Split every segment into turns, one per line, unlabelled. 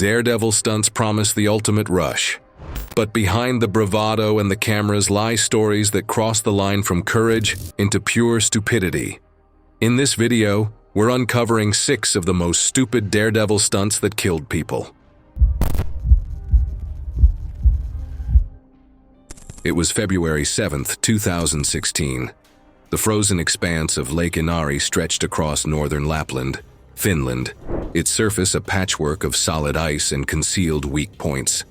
Daredevil stunts promise the ultimate rush. But behind the bravado and the cameras lie stories that cross the line from courage into pure stupidity. In this video, we're uncovering 6 of the most stupid Daredevil stunts that killed people. It was February 7th, 2016. The frozen expanse of Lake Inari stretched across northern Lapland, Finland, its surface a patchwork of solid ice and concealed weak points.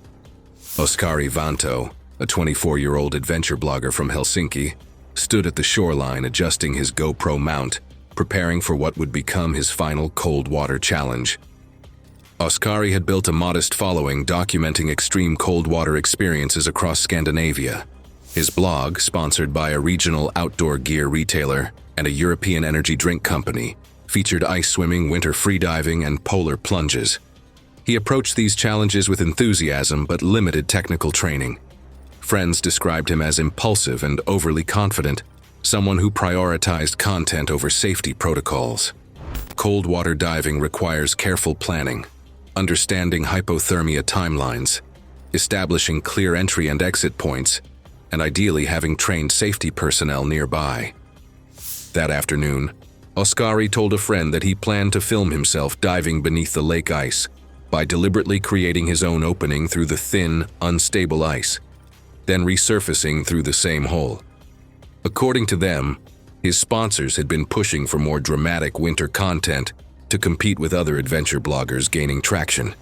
Oskari Vanto, a 24-year-old adventure blogger from Helsinki, stood at the shoreline adjusting his GoPro mount, preparing for what would become his final cold water challenge. Oskari had built a modest following documenting extreme cold water experiences across Scandinavia. His blog, sponsored by a regional outdoor gear retailer and a European energy drink company, featured ice swimming, winter freediving, and polar plunges. He approached these challenges with enthusiasm but limited technical training. Friends described him as impulsive and overly confident, someone who prioritized content over safety protocols. Cold water diving requires careful planning, understanding hypothermia timelines, establishing clear entry and exit points, and ideally having trained safety personnel nearby. That afternoon, Oskari told a friend that he planned to film himself diving beneath the lake ice by deliberately creating his own opening through the thin, unstable ice, then resurfacing through the same hole. According to them, his sponsors had been pushing for more dramatic winter content to compete with other adventure bloggers gaining traction.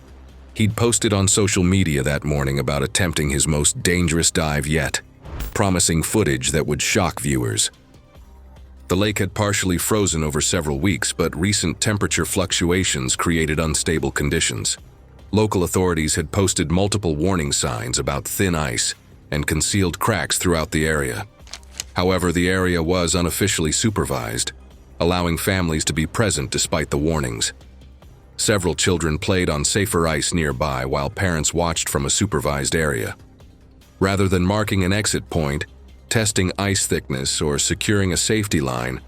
He'd posted on social media that morning about attempting his most dangerous dive yet, promising footage that would shock viewers. The lake had partially frozen over several weeks, but recent temperature fluctuations created unstable conditions. Local authorities had posted multiple warning signs about thin ice and concealed cracks throughout the area. However, the area was unofficially supervised, allowing families to be present despite the warnings. Several children played on safer ice nearby while parents watched from a supervised area. Rather than marking an exit point, testing ice thickness, or securing a safety line,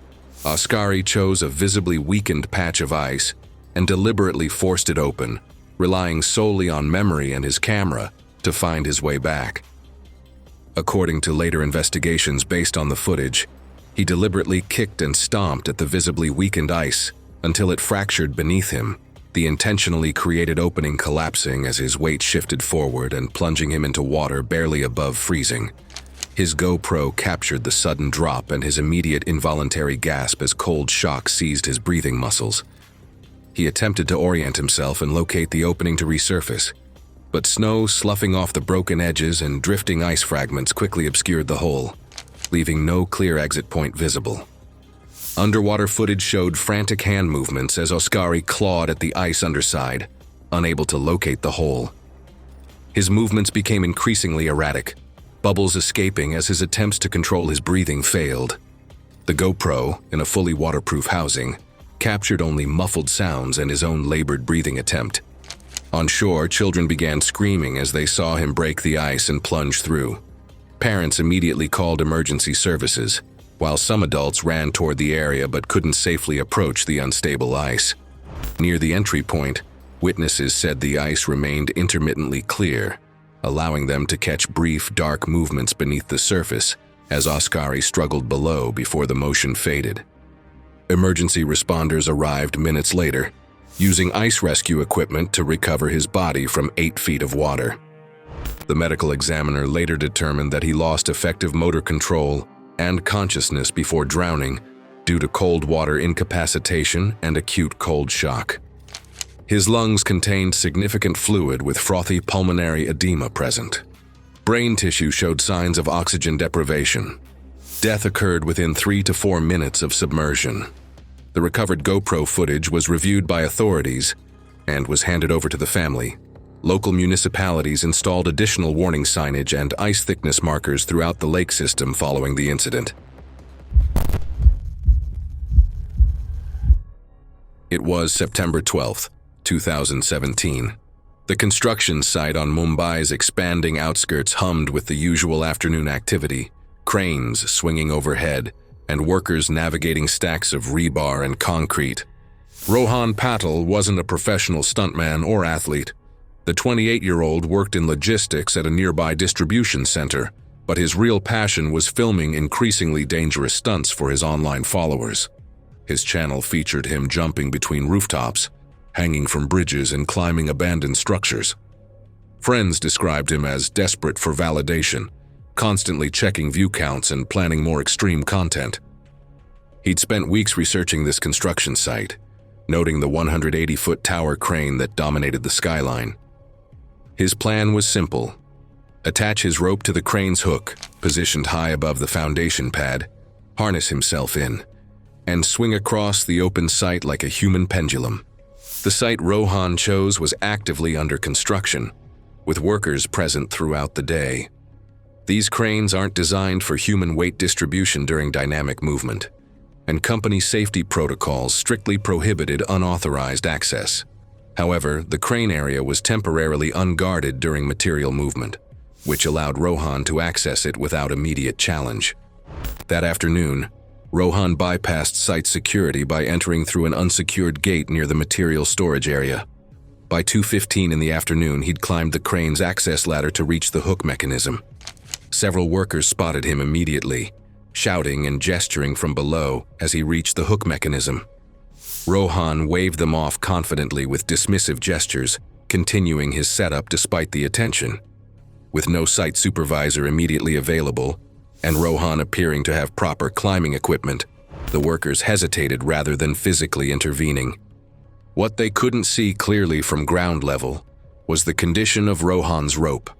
Oskari chose a visibly weakened patch of ice and deliberately forced it open, relying solely on memory and his camera to find his way back. According to later investigations based on the footage, he deliberately kicked and stomped at the visibly weakened ice until it fractured beneath him, the intentionally created opening collapsing as his weight shifted forward and plunging him into water barely above freezing. His GoPro captured the sudden drop and his immediate involuntary gasp as cold shock seized his breathing muscles. He attempted to orient himself and locate the opening to resurface, but snow sloughing off the broken edges and drifting ice fragments quickly obscured the hole, leaving no clear exit point visible. Underwater footage showed frantic hand movements as Oskari clawed at the ice underside, unable to locate the hole. His movements became increasingly erratic, bubbles escaping as his attempts to control his breathing failed. The GoPro, in a fully waterproof housing, captured only muffled sounds and his own labored breathing attempt. On shore, children began screaming as they saw him break the ice and plunge through. Parents immediately called emergency services, while some adults ran toward the area but couldn't safely approach the unstable ice. Near the entry point, witnesses said the ice remained intermittently clear, allowing them to catch brief, dark movements beneath the surface as Oskari struggled below before the motion faded. Emergency responders arrived minutes later, using ice rescue equipment to recover his body from 8 feet of water. The medical examiner later determined that he lost effective motor control and consciousness before drowning due to cold water incapacitation and acute cold shock. His lungs contained significant fluid with frothy pulmonary edema present. Brain tissue showed signs of oxygen deprivation. Death occurred within 3 to 4 minutes of submersion. The recovered GoPro footage was reviewed by authorities and was handed over to the family. Local municipalities installed additional warning signage and ice thickness markers throughout the lake system following the incident. It was September 12th, 2017. The construction site on Mumbai's expanding outskirts hummed with the usual afternoon activity, cranes swinging overhead, and workers navigating stacks of rebar and concrete. Rohan Patel wasn't a professional stuntman or athlete, The 28-year-old worked in logistics at a nearby distribution center, but his real passion was filming increasingly dangerous stunts for his online followers. His channel featured him jumping between rooftops, hanging from bridges, and climbing abandoned structures. Friends described him as desperate for validation, constantly checking view counts and planning more extreme content. He'd spent weeks researching this construction site, noting the 180-foot tower crane that dominated the skyline. His plan was simple: attach his rope to the crane's hook, positioned high above the foundation pad, harness himself in, and swing across the open site like a human pendulum. The site Rohan chose was actively under construction, with workers present throughout the day. These cranes aren't designed for human weight distribution during dynamic movement, and company safety protocols strictly prohibited unauthorized access. However, the crane area was temporarily unguarded during material movement, which allowed Rohan to access it without immediate challenge. That afternoon, Rohan bypassed site security by entering through an unsecured gate near the material storage area. By 2:15 in the afternoon, he'd climbed the crane's access ladder to reach the hook mechanism. Several workers spotted him immediately, shouting and gesturing from below as he reached the hook mechanism. Rohan waved them off confidently with dismissive gestures, continuing his setup despite the attention. With no site supervisor immediately available, and Rohan appearing to have proper climbing equipment, the workers hesitated rather than physically intervening. What they couldn't see clearly from ground level was the condition of Rohan's rope.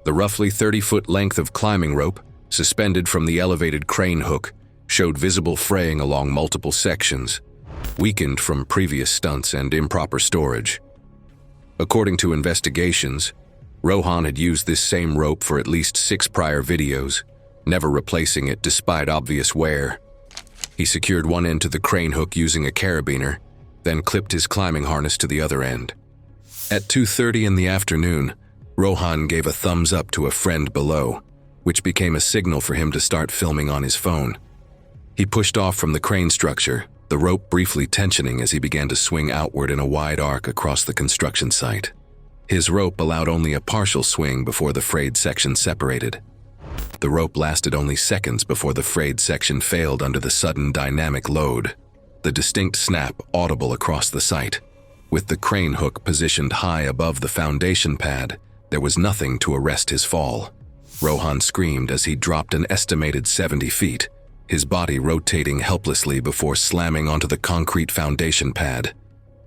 The roughly 30-foot length of climbing rope, suspended from the elevated crane hook, showed visible fraying along multiple sections, weakened from previous stunts and improper storage. According to investigations, Rohan had used this same rope for at least 6 prior videos, never replacing it despite obvious wear. He secured one end to the crane hook using a carabiner, then clipped his climbing harness to the other end. At 2:30 in the afternoon, Rohan gave a thumbs up to a friend below, which became a signal for him to start filming on his phone. He pushed off from the crane structure, the rope briefly tensioning as he began to swing outward in a wide arc across the construction site. His rope allowed only a partial swing before the frayed section separated. The rope lasted only seconds before the frayed section failed under the sudden dynamic load, the distinct snap audible across the site. With the crane hook positioned high above the foundation pad, there was nothing to arrest his fall. Rohan screamed as he dropped an estimated 70 feet, his body rotating helplessly before slamming onto the concrete foundation pad.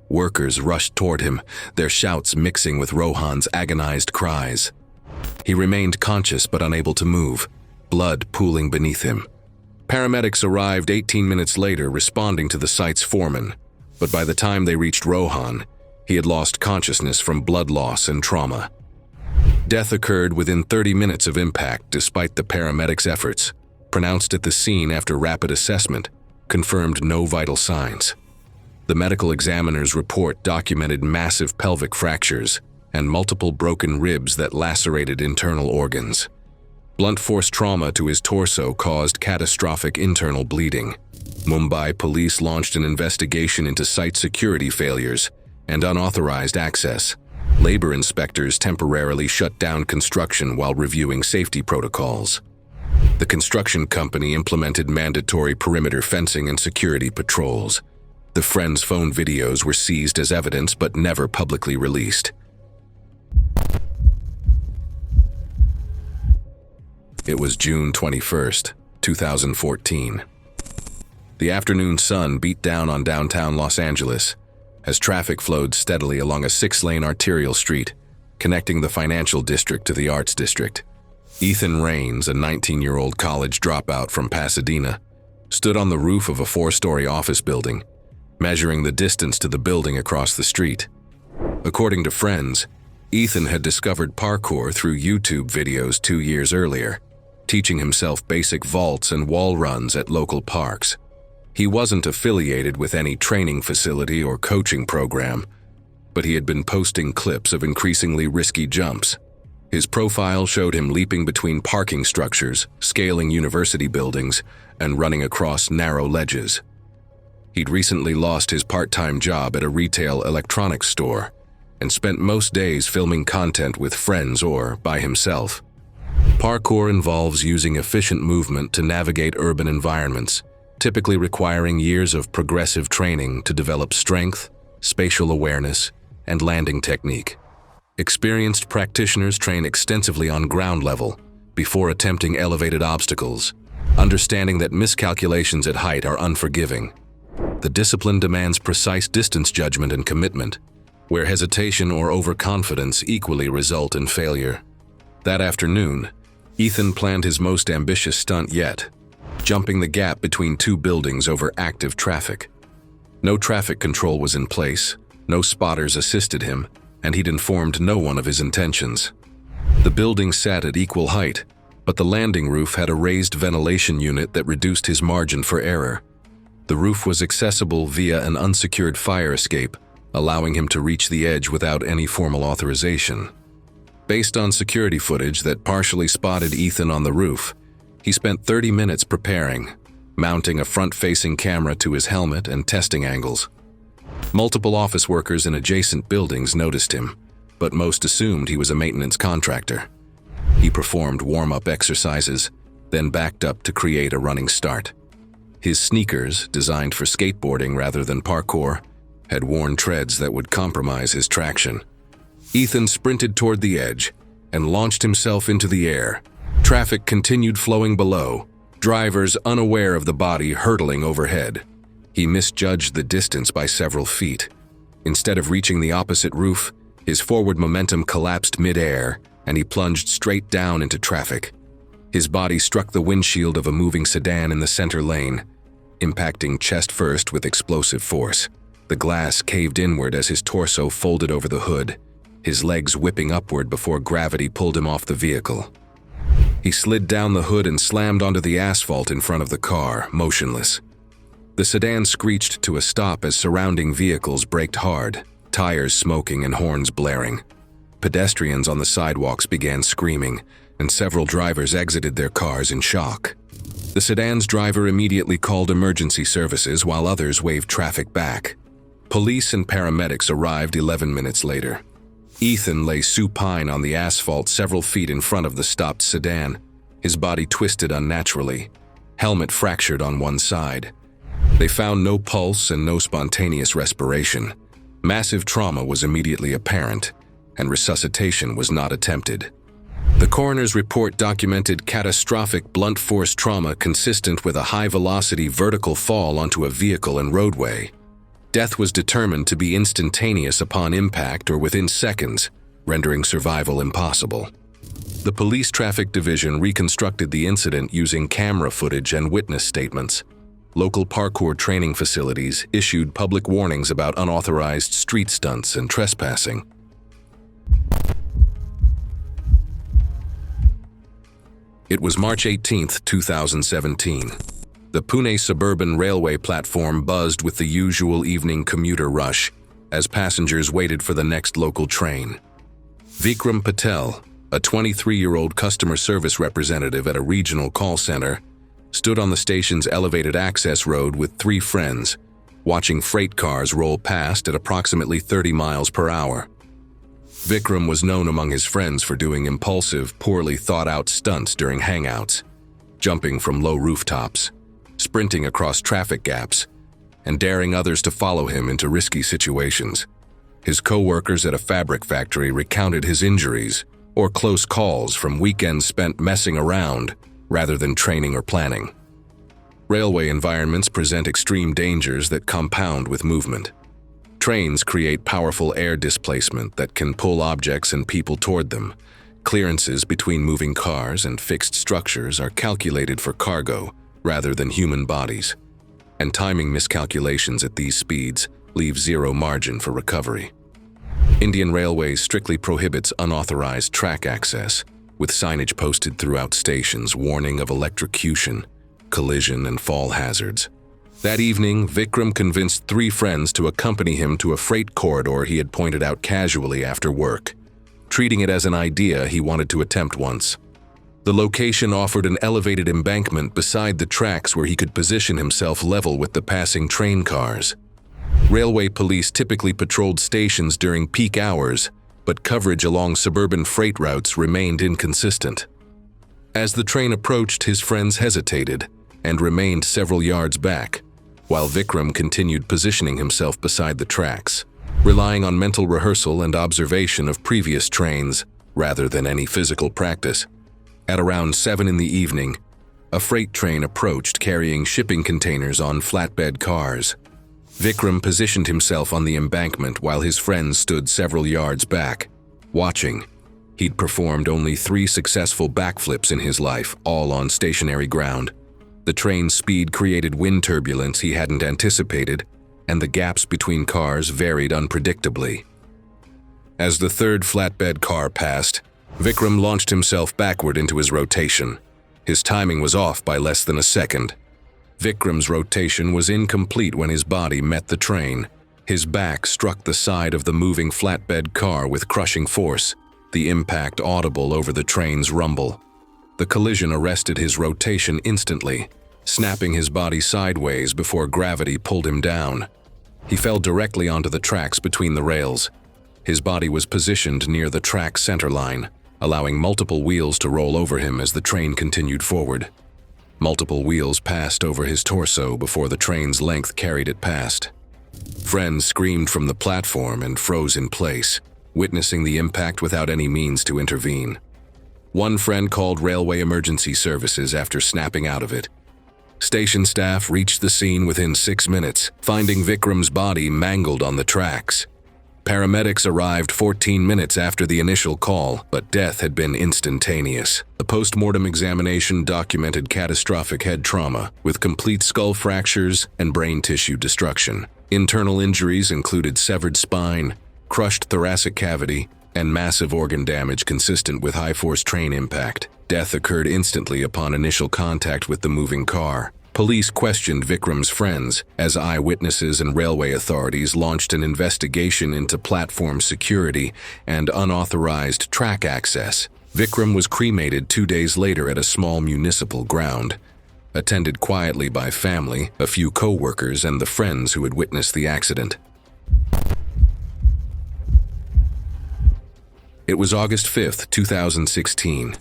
Workers rushed toward him, their shouts mixing with Rohan's agonized cries. He remained conscious but unable to move, blood pooling beneath him. Paramedics arrived 18 minutes later, responding to the site's foreman, but by the time they reached Rohan, he had lost consciousness from blood loss and trauma. Death occurred within 30 minutes of impact despite the paramedics' efforts. Pronounced at the scene after rapid assessment, confirmed no vital signs. The medical examiner's report documented massive pelvic fractures and multiple broken ribs that lacerated internal organs. Blunt force trauma to his torso caused catastrophic internal bleeding. Mumbai police launched an investigation into site security failures and unauthorized access. Labor inspectors temporarily shut down construction while reviewing safety protocols. The construction company implemented mandatory perimeter fencing and security patrols. The friend's phone videos were seized as evidence but never publicly released. It was June 21st, 2014. The afternoon sun beat down on downtown Los Angeles as traffic flowed steadily along a 6-lane arterial street connecting the financial district to the arts district. Ethan Raines, a 19-year-old college dropout from Pasadena, stood on the roof of a 4-story office building, measuring the distance to the building across the street. According to friends, Ethan had discovered parkour through YouTube videos 2 years earlier, teaching himself basic vaults and wall runs at local parks. He wasn't affiliated with any training facility or coaching program, but he had been posting clips of increasingly risky jumps. His profile showed him leaping between parking structures, scaling university buildings, and running across narrow ledges. He'd recently lost his part-time job at a retail electronics store, and spent most days filming content with friends or by himself. Parkour involves using efficient movement to navigate urban environments, typically requiring years of progressive training to develop strength, spatial awareness, and landing technique. Experienced practitioners train extensively on ground level before attempting elevated obstacles, understanding that miscalculations at height are unforgiving. The discipline demands precise distance judgment and commitment, where hesitation or overconfidence equally result in failure. That afternoon, Ethan planned his most ambitious stunt yet, jumping the gap between two buildings over active traffic. No traffic control was in place, no spotters assisted him, and he'd informed no one of his intentions. The buildings sat at equal height, but the landing roof had a raised ventilation unit that reduced his margin for error. The roof was accessible via an unsecured fire escape, allowing him to reach the edge without any formal authorization. Based on security footage that partially spotted Ethan on the roof, he spent 30 minutes preparing, mounting a front-facing camera to his helmet and testing angles. Multiple office workers in adjacent buildings noticed him, but most assumed he was a maintenance contractor. He performed warm-up exercises, then backed up to create a running start. His sneakers, designed for skateboarding rather than parkour, had worn treads that would compromise his traction. Ethan sprinted toward the edge and launched himself into the air. Traffic continued flowing below, drivers unaware of the body hurtling overhead. He misjudged the distance by several feet. Instead of reaching the opposite roof, his forward momentum collapsed mid-air, and he plunged straight down into traffic. His body struck the windshield of a moving sedan in the center lane, impacting chest first with explosive force. The glass caved inward as his torso folded over the hood, his legs whipping upward before gravity pulled him off the vehicle. He slid down the hood and slammed onto the asphalt in front of the car, motionless. The sedan screeched to a stop as surrounding vehicles braked hard, tires smoking and horns blaring. Pedestrians on the sidewalks began screaming, and several drivers exited their cars in shock. The sedan's driver immediately called emergency services while others waved traffic back. Police and paramedics arrived 11 minutes later. Ethan lay supine on the asphalt several feet in front of the stopped sedan, his body twisted unnaturally, helmet fractured on one side. They found no pulse and no spontaneous respiration. Massive trauma was immediately apparent, and resuscitation was not attempted. The coroner's report documented catastrophic blunt force trauma consistent with a high-velocity vertical fall onto a vehicle and roadway. Death was determined to be instantaneous upon impact or within seconds, rendering survival impossible. The police traffic division reconstructed the incident using camera footage and witness statements. Local parkour training facilities issued public warnings about unauthorized street stunts and trespassing. It was March 18, 2017. The Pune suburban railway platform buzzed with the usual evening commuter rush as passengers waited for the next local train. Vikram Patel, a 23-year-old customer service representative at a regional call center, stood on the station's elevated access road with 3 friends, watching freight cars roll past at approximately 30 miles per hour. Vikram was known among his friends for doing impulsive, poorly thought-out stunts during hangouts, jumping from low rooftops, sprinting across traffic gaps, and daring others to follow him into risky situations. His co-workers at a fabric factory recounted his injuries or close calls from weekends spent messing around rather than training or planning. Railway environments present extreme dangers that compound with movement. Trains create powerful air displacement that can pull objects and people toward them. Clearances between moving cars and fixed structures are calculated for cargo rather than human bodies, and timing miscalculations at these speeds leave zero margin for recovery. Indian Railways strictly prohibits unauthorized track access, with signage posted throughout stations warning of electrocution, collision, and fall hazards. That evening, Vikram convinced 3 friends to accompany him to a freight corridor he had pointed out casually after work, treating it as an idea he wanted to attempt once. The location offered an elevated embankment beside the tracks where he could position himself level with the passing train cars. Railway police typically patrolled stations during peak hours, but coverage along suburban freight routes remained inconsistent. As the train approached, his friends hesitated and remained several yards back, while Vikram continued positioning himself beside the tracks, relying on mental rehearsal and observation of previous trains rather than any physical practice. At around 7 in the evening, a freight train approached carrying shipping containers on flatbed cars. Vikram positioned himself on the embankment while his friends stood several yards back, watching. He'd performed only 3 successful backflips in his life, all on stationary ground. The train's speed created wind turbulence he hadn't anticipated, and the gaps between cars varied unpredictably. As the third flatbed car passed, Vikram launched himself backward into his rotation. His timing was off by less than a second. Vikram's rotation was incomplete when his body met the train. His back struck the side of the moving flatbed car with crushing force, the impact audible over the train's rumble. The collision arrested his rotation instantly, snapping his body sideways before gravity pulled him down. He fell directly onto the tracks between the rails. His body was positioned near the track center line, allowing multiple wheels to roll over him as the train continued forward. Multiple wheels passed over his torso before the train's length carried it past. Friends screamed from the platform and froze in place, witnessing the impact without any means to intervene. One friend called railway emergency services after snapping out of it. Station staff reached the scene within 6 minutes, finding Vikram's body mangled on the tracks. Paramedics arrived 14 minutes after the initial call, but death had been instantaneous. The post-mortem examination documented catastrophic head trauma, with complete skull fractures and brain tissue destruction. Internal injuries included severed spine, crushed thoracic cavity, and massive organ damage consistent with high-force train impact. Death occurred instantly upon initial contact with the moving car. Police questioned Vikram's friends as eyewitnesses and railway authorities launched an investigation into platform security and unauthorized track access. Vikram was cremated 2 days later at a small municipal ground, attended quietly by family, a few co-workers, and the friends who had witnessed the accident. It was August 5, 2016.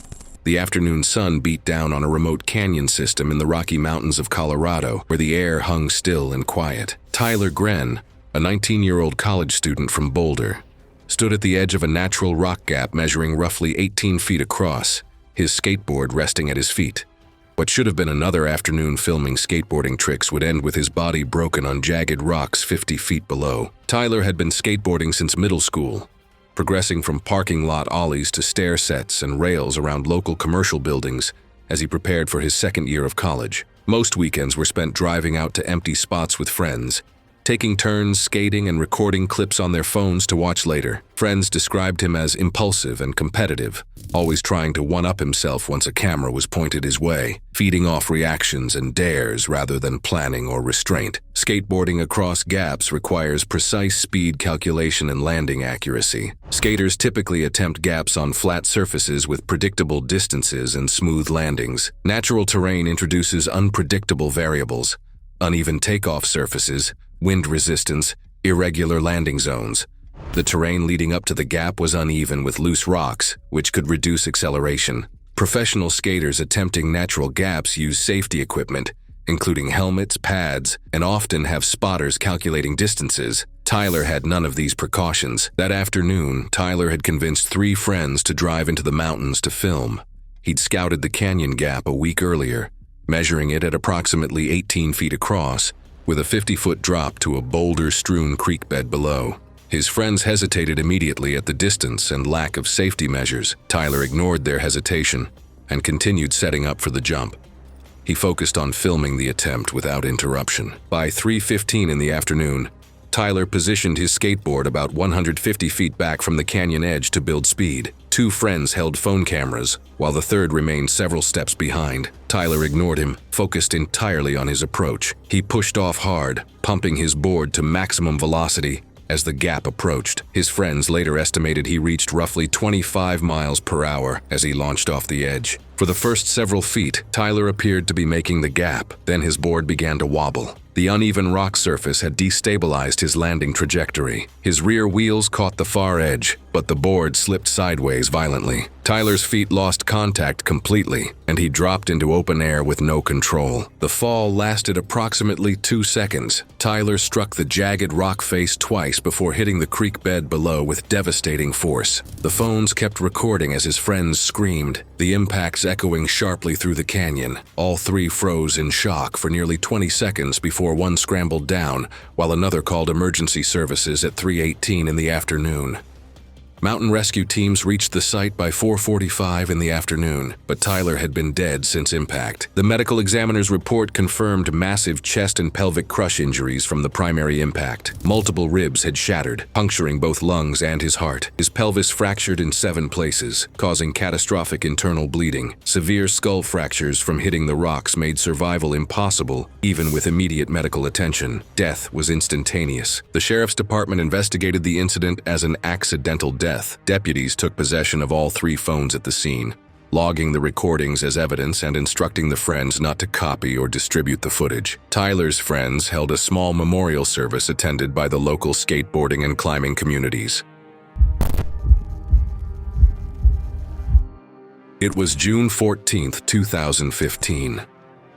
The afternoon sun beat down on a remote canyon system in the Rocky Mountains of Colorado, where the air hung still and quiet. Tyler Gren, a 19-year-old college student from Boulder, stood at the edge of a natural rock gap measuring roughly 18 feet across, his skateboard resting at his feet. What should have been another afternoon filming skateboarding tricks would end with his body broken on jagged rocks 50 feet below. Tyler had been skateboarding since middle school, progressing from parking lot ollies to stair sets and rails around local commercial buildings as he prepared for his second year of college. Most weekends were spent driving out to empty spots with friends, taking turns skating and recording clips on their phones to watch later. Friends described him as impulsive and competitive, always trying to one-up himself once a camera was pointed his way, feeding off reactions and dares rather than planning or restraint. Skateboarding across gaps requires precise speed calculation and landing accuracy. Skaters typically attempt gaps on flat surfaces with predictable distances and smooth landings. Natural terrain introduces unpredictable variables, uneven takeoff surfaces, wind resistance, irregular landing zones. The terrain leading up to the gap was uneven with loose rocks, which could reduce acceleration. Professional skaters attempting natural gaps use safety equipment, including helmets, pads, and often have spotters calculating distances. Tyler had none of these precautions. That afternoon, Tyler had convinced 3 friends to drive into the mountains to film. He'd scouted the canyon gap a week earlier, measuring it at approximately 18 feet across, with a 50-foot drop to a boulder-strewn creek bed below. His friends hesitated immediately at the distance and lack of safety measures. Tyler ignored their hesitation and continued setting up for the jump. He focused on filming the attempt without interruption. By 3:15 in the afternoon, Tyler positioned his skateboard about 150 feet back from the canyon edge to build speed. 2 friends held phone cameras, while the third remained several steps behind. Tyler ignored him, focused entirely on his approach. He pushed off hard, pumping his board to maximum velocity as the gap approached. His friends later estimated he reached roughly 25 miles per hour as he launched off the edge. For the first several feet, Tyler appeared to be making the gap, then his board began to wobble. The uneven rock surface had destabilized his landing trajectory. His rear wheels caught the far edge, but the board slipped sideways violently. Tyler's feet lost contact completely, and he dropped into open air with no control. The fall lasted approximately 2 seconds. Tyler struck the jagged rock face twice before hitting the creek bed below with devastating force. The phones kept recording as his friends screamed, the impacts echoing sharply through the canyon. All three froze in shock for nearly 20 seconds before one scrambled down, while another called emergency services at 3:18 in the afternoon. Mountain rescue teams reached the site by 4:45 in the afternoon, but Tyler had been dead since impact. The medical examiner's report confirmed massive chest and pelvic crush injuries from the primary impact. Multiple ribs had shattered, puncturing both lungs and his heart. His pelvis fractured in 7 places, causing catastrophic internal bleeding. Severe skull fractures from hitting the rocks made survival impossible, even with immediate medical attention. Death was instantaneous. The sheriff's department investigated the incident as an accidental death. Deputies took possession of all 3 phones at the scene, logging the recordings as evidence and instructing the friends not to copy or distribute the footage. Tyler's friends held a small memorial service attended by the local skateboarding and climbing communities. It was June 14, 2015.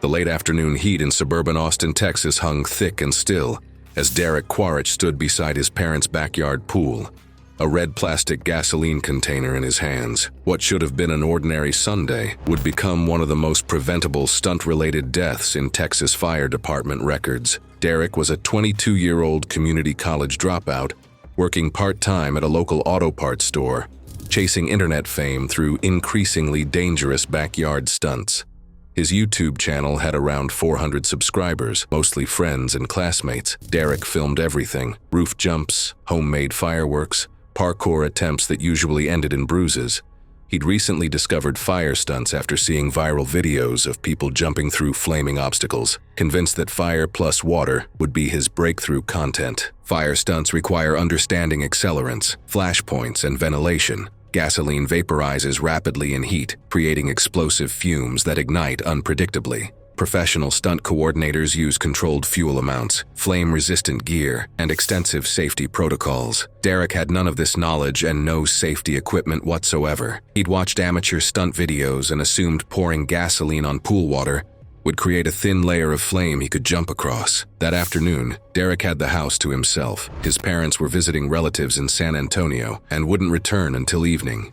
The late afternoon heat in suburban Austin, Texas hung thick and still as Derek Quaritch stood beside his parents' backyard pool, a red plastic gasoline container in his hands. What should have been an ordinary Sunday would become one of the most preventable stunt-related deaths in Texas Fire Department records. Derek was a 22-year-old community college dropout, working part-time at a local auto parts store, chasing internet fame through increasingly dangerous backyard stunts. His YouTube channel had around 400 subscribers, mostly friends and classmates. Derek filmed everything: roof jumps, homemade fireworks, parkour attempts that usually ended in bruises. He'd recently discovered fire stunts after seeing viral videos of people jumping through flaming obstacles, convinced that fire plus water would be his breakthrough content. Fire stunts require understanding accelerants, flashpoints, and ventilation. Gasoline vaporizes rapidly in heat, creating explosive fumes that ignite unpredictably. Professional stunt coordinators use controlled fuel amounts, flame-resistant gear, and extensive safety protocols. Derek had none of this knowledge and no safety equipment whatsoever. He'd watched amateur stunt videos and assumed pouring gasoline on pool water would create a thin layer of flame he could jump across. That afternoon, Derek had the house to himself. His parents were visiting relatives in San Antonio and wouldn't return until evening.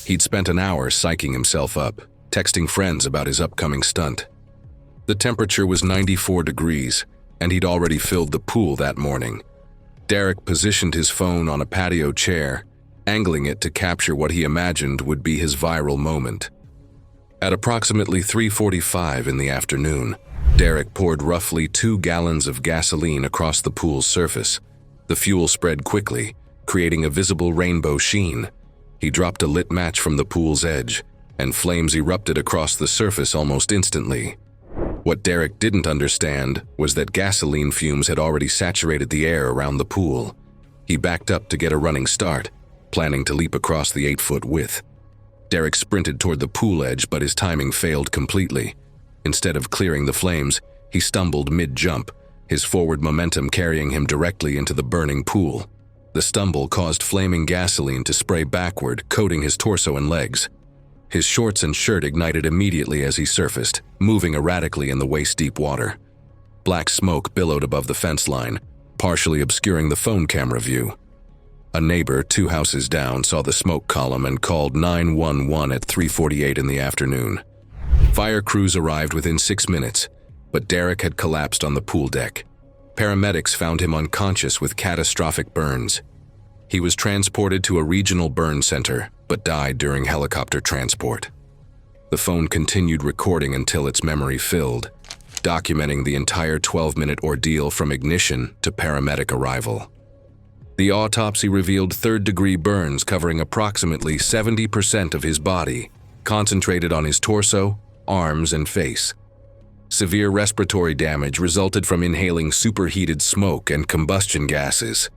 He'd spent an hour psyching himself up, texting friends about his upcoming stunt. The temperature was 94 degrees, and he'd already filled the pool that morning. Derek positioned his phone on a patio chair, angling it to capture what he imagined would be his viral moment. At approximately 3:45 in the afternoon, Derek poured roughly 2 gallons of gasoline across the pool's surface. The fuel spread quickly, creating a visible rainbow sheen. He dropped a lit match from the pool's edge, and flames erupted across the surface almost instantly. What Derek didn't understand was that gasoline fumes had already saturated the air around the pool. He backed up to get a running start, planning to leap across the 8-foot width. Derek sprinted toward the pool edge, but his timing failed completely. Instead of clearing the flames, he stumbled mid-jump, his forward momentum carrying him directly into the burning pool. The stumble caused flaming gasoline to spray backward, coating his torso and legs. His shorts and shirt ignited immediately as he surfaced, moving erratically in the waist-deep water. Black smoke billowed above the fence line, partially obscuring the phone camera view. A neighbor 2 houses down saw the smoke column and called 911 at 3:48 in the afternoon. Fire crews arrived within 6 minutes, but Derek had collapsed on the pool deck. Paramedics found him unconscious with catastrophic burns. He was transported to a regional burn center, but died during helicopter transport. The phone continued recording until its memory filled, documenting the entire 12-minute ordeal from ignition to paramedic arrival. The autopsy revealed third-degree burns covering approximately 70% of his body, concentrated on his torso, arms, and face. Severe respiratory damage resulted from inhaling superheated smoke and combustion gases.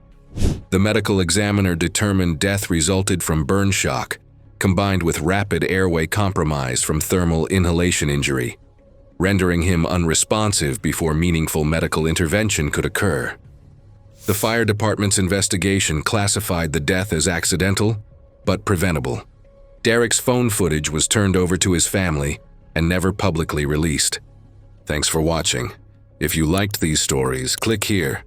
The medical examiner determined death resulted from burn shock, combined with rapid airway compromise from thermal inhalation injury, rendering him unresponsive before meaningful medical intervention could occur. The fire department's investigation classified the death as accidental, but preventable. Derek's phone footage was turned over to his family and never publicly released. Thanks for watching. If you liked these stories, click here